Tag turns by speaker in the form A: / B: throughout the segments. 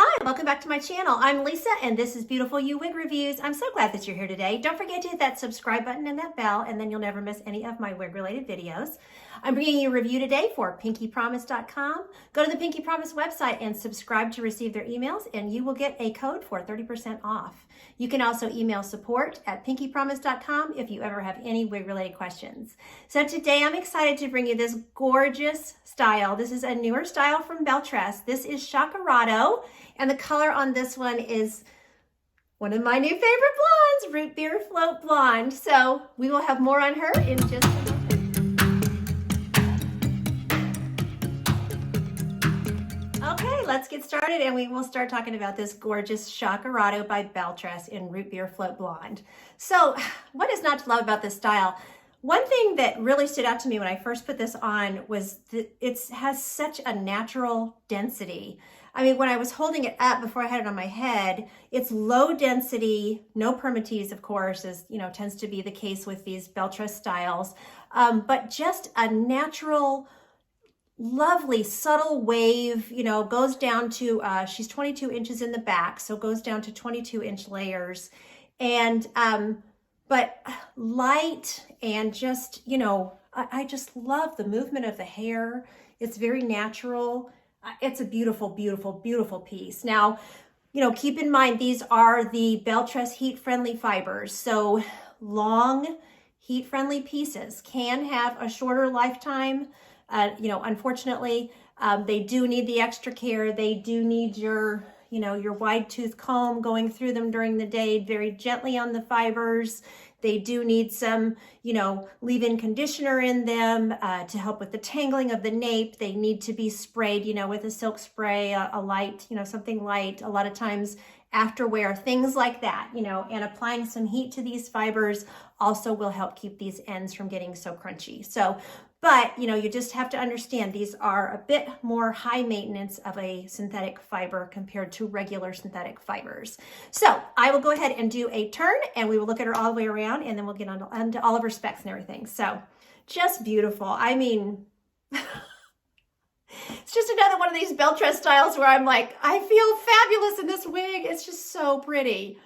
A: Hi, welcome back to my channel. I'm Lisa and this is Beautiful You Wig Reviews. I'm so glad that you're here today. Don't forget to hit that subscribe button and that bell and then you'll never miss any of my wig related videos. I'm bringing you a review today for pinkypromise.com. Go to the Pinky Promise website and subscribe to receive their emails and you will get a code for 30% off. You can also email support@pinkypromise.com if you ever have any wig related questions. So today I'm excited to bring you this gorgeous style. This is a newer style from BelleTress. This is Chakarado. And the color on this one is one of my new favorite blondes, Root Beer Float Blonde. So we will have more on her in just a moment. Okay, let's get started and we will start talking about this gorgeous Chakarado by BelleTress in Root Beer Float Blonde. So what is not to love about this style? One thing that really stood out to me when I first put this on was that it has such a natural density. I mean, when I was holding it up before I had it on my head, it's low density, no permatease, of course, as you know, tends to be the case with these BelleTress styles, but just a natural, lovely, subtle wave, you know, goes down to, she's 22 inches in the back, so goes down to 22-inch layers, and, but light and just, you know, I just love the movement of the hair. It's very natural. It's a beautiful, beautiful, beautiful piece. Now, you know, keep in mind, these are the BelleTress heat-friendly fibers. So long, heat-friendly pieces can have a shorter lifetime. You know, unfortunately, they do need the extra care. They do need your, you know, your wide tooth comb going through them during the day, very gently on the fibers. They do need some, you know, leave-in conditioner in them to help with the tangling of the nape. They need to be sprayed, you know, with a silk spray, a light, you know, something light, a lot of times after wear, things like that, you know, and applying some heat to these fibers also will help keep these ends from getting so crunchy. So, but, you know, you just have to understand these are a bit more high maintenance of a synthetic fiber compared to regular synthetic fibers. So I will go ahead and do a turn and we will look at her all the way around and then we'll get onto all of her specs and everything. So just beautiful. I mean, it's just another one of these BelleTress styles where I'm like, I feel fabulous in this wig. It's just so pretty.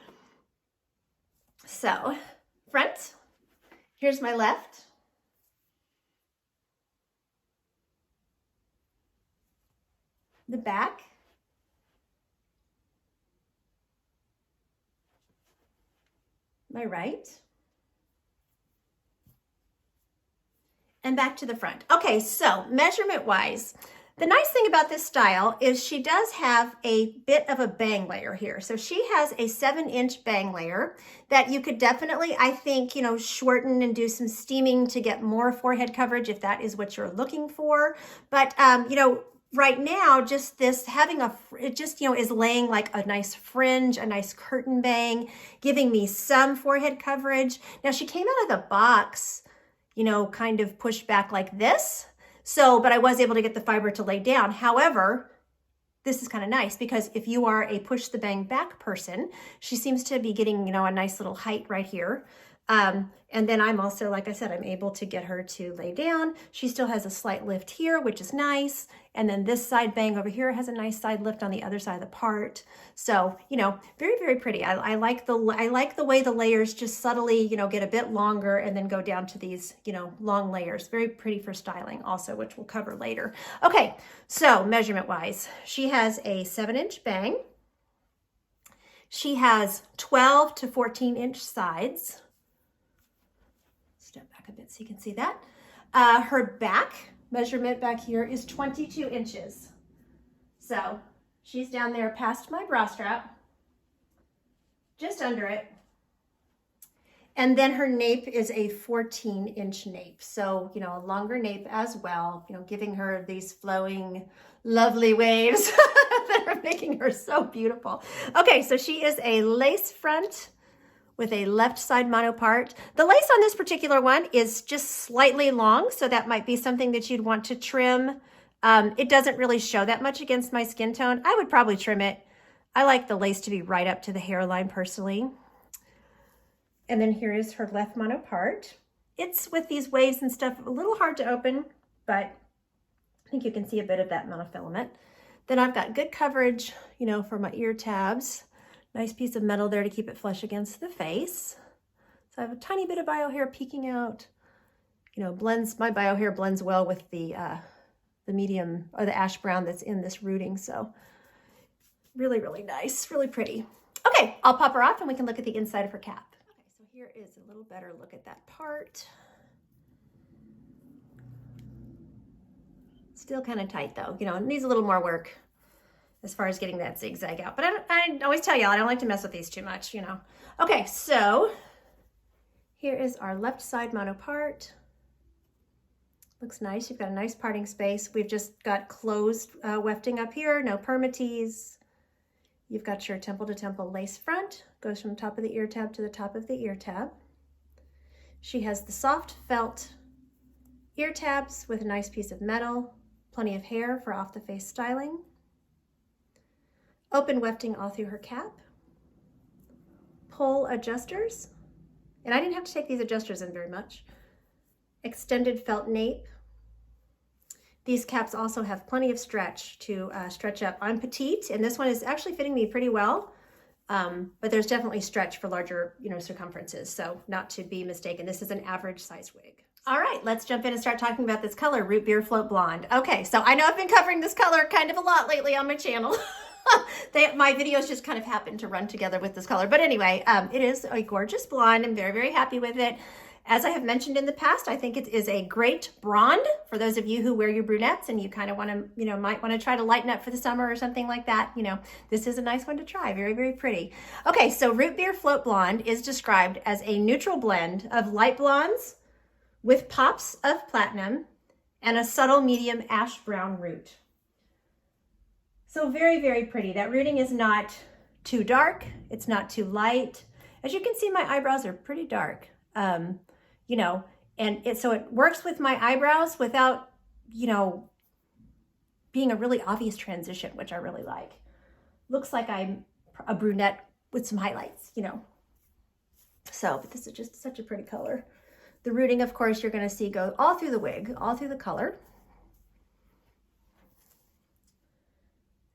A: So front, here's my left. The back, my right, and back to the front. Okay, so measurement wise, the nice thing about this style is she does have a bit of a bang layer here. So she has a 7-inch bang layer that you could definitely, I think, you know, shorten and do some steaming to get more forehead coverage if that is what you're looking for. But, you know, right now, just this having it just, you know, is laying like a nice fringe, a nice curtain bang, giving me some forehead coverage. Now she came out of the box, you know, kind of pushed back like this. So, but I was able to get the fiber to lay down. However, this is kind of nice because if you are a push the bang back person, she seems to be getting, you know, a nice little height right here. And then I'm also, like I said, I'm able to get her to lay down. She still has a slight lift here, which is nice. And then this side bang over here has a nice side lift on the other side of the part. So, you know, very, very pretty. I like the way the layers just subtly, you know, get a bit longer and then go down to these, you know, long layers. Very pretty for styling also, which we'll cover later. Okay, so measurement wise, she has a 7-inch bang. She has 12 to 14-inch sides. Step back a bit so you can see that. Her back measurement back here is 22 inches. So she's down there past my bra strap, just under it. And then her nape is a 14-inch nape. So, you know, a longer nape as well, you know, giving her these flowing, lovely waves that are making her so beautiful. Okay, so she is a lace front with a left side monopart. The lace on this particular one is just slightly long, so that might be something that you'd want to trim. It doesn't really show that much against my skin tone. I would probably trim it. I like the lace to be right up to the hairline personally. And then here is her left monopart. It's with these waves and stuff, a little hard to open, but I think you can see a bit of that monofilament. Then I've got good coverage, you know, for my ear tabs. Nice piece of metal there to keep it flush against the face. So I have a tiny bit of bio hair peeking out. You know, blends, my bio hair blends well with the medium or the ash brown that's in this rooting. So really, really nice, really pretty. Okay, I'll pop her off and we can look at the inside of her cap. Okay, so here is a little better look at that part. Still kind of tight though, you know, it needs a little more work as far as getting that zigzag out. But I always tell y'all, I don't like to mess with these too much, you know. Okay, so here is our left side mono part. Looks nice. You've got a nice parting space. We've just got closed wefting up here, no permatease. You've got your temple to temple lace front, goes from the top of the ear tab to the top of the ear tab. She has the soft felt ear tabs with a nice piece of metal, plenty of hair for off the face styling. Open wefting all through her cap. Pull adjusters, and I didn't have to take these adjusters in very much. Extended felt nape. These caps also have plenty of stretch to stretch up. I'm petite, and this one is actually fitting me pretty well, but there's definitely stretch for larger, you know, circumferences, so not to be mistaken. This is an average size wig. All right, let's jump in and start talking about this color, Root Beer Float Blonde. Okay, so I know I've been covering this color kind of a lot lately on my channel. My videos just kind of happen to run together with this color. But anyway, it is a gorgeous blonde. I'm very, very happy with it. As I have mentioned in the past, I think it is a great blonde for those of you who wear your brunettes and you kind of want to, you know, might want to try to lighten up for the summer or something like that. You know, this is a nice one to try. Very, very pretty. Okay, so Root Beer Float Blonde is described as a neutral blend of light blondes with pops of platinum and a subtle medium ash brown root. So very, very pretty. That rooting is not too dark. It's not too light. As you can see, my eyebrows are pretty dark. You know, and so it works with my eyebrows without, you know, being a really obvious transition, which I really like. Looks like I'm a brunette with some highlights, you know. So, but this is just such a pretty color. The rooting, of course, you're going to see go all through the wig, all through the color.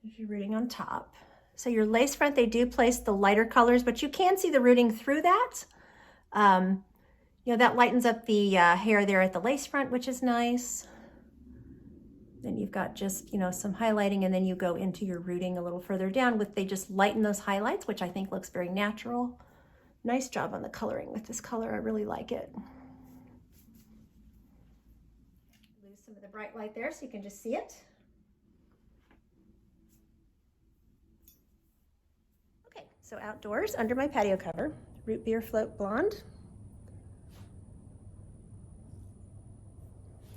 A: There's your rooting on top. So your lace front, they do place the lighter colors, but you can see the rooting through that. You know, that lightens up the hair there at the lace front, which is nice. Then you've got just, you know, some highlighting, and then you go into your rooting a little further down with, they just lighten those highlights, which I think looks very natural. Nice job on the coloring with this color. I really like it. Lose some of the bright light there so you can just see it. Okay, so outdoors under my patio cover, Root Beer Float Blonde.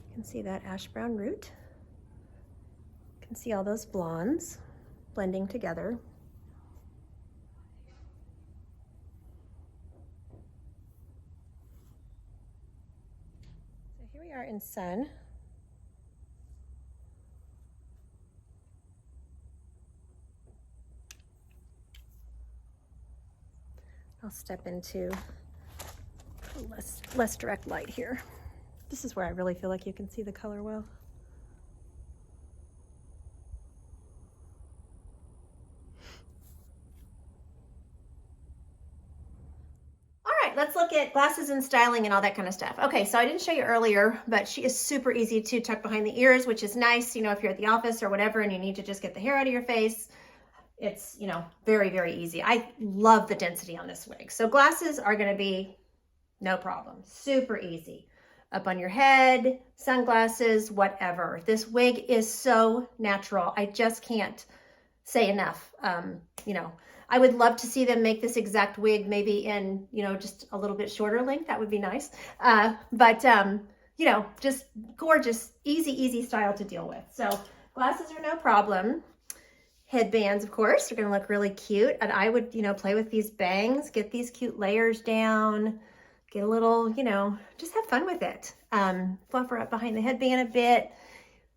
A: You can see that ash brown root. You can see all those blondes blending together. So here we are in sun. I'll step into less direct light here. This is where I really feel like you can see the color well. All right, let's look at glasses and styling and all that kind of stuff. Okay, so I didn't show you earlier, but she is super easy to tuck behind the ears, which is nice, you know, if you're at the office or whatever and you need to just get the hair out of your face. It's, you know, very, very easy. I love the density on this wig. So glasses are going to be no problem. Super easy. Up on your head, sunglasses, whatever. This wig is so natural. I just can't say enough. You know, I would love to see them make this exact wig maybe in, you know, just a little bit shorter length. That would be nice. You know, just gorgeous, easy style to deal with. So glasses are no problem. Headbands, of course, are going to look really cute. And I would, you know, play with these bangs, get these cute layers down. Get a little, you know, just have fun with it. Fluff her up behind the headband a bit.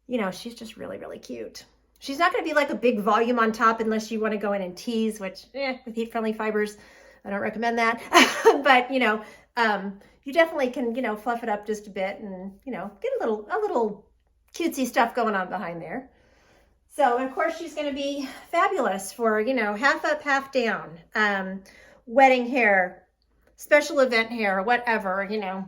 A: You know, she's just really, really cute. She's not going to be like a big volume on top unless you want to go in and tease, which, with heat-friendly fibers, I don't recommend that. But, you know, you definitely can, you know, fluff it up just a bit and, you know, get a little cutesy stuff going on behind there. So, of course, she's going to be fabulous for, you know, half up, half down, wedding hair, special event hair, whatever, you know.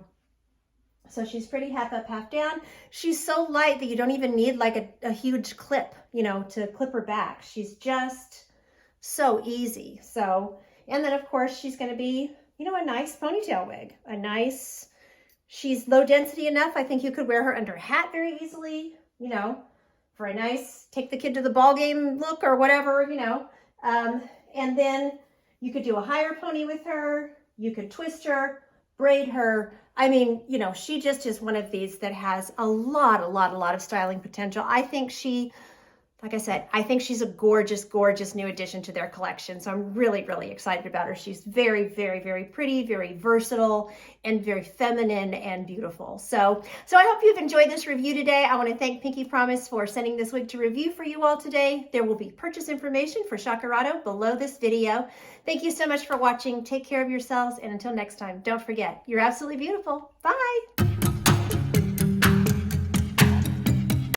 A: So she's pretty half up, half down. She's so light that you don't even need like a huge clip, you know, to clip her back. She's just so easy. So, and then of course she's going to be, you know, a nice ponytail wig, she's low density enough. I think you could wear her under a hat very easily, you know, for a nice, take the kid to the ball game look or whatever, you know. And then you could do a higher pony with her. You could twist her, braid her. I mean, you know, she just is one of these that has a lot of styling potential. I think like I said, I think she's a gorgeous, gorgeous new addition to their collection. So I'm really, really excited about her. She's very, very, very pretty, very versatile, and very feminine and beautiful. So I hope you've enjoyed this review today. I want to thank Pinky Promise for sending this wig to review for you all today. There will be purchase information for Chakarado below this video. Thank you so much for watching. Take care of yourselves. And until next time, don't forget, you're absolutely beautiful. Bye.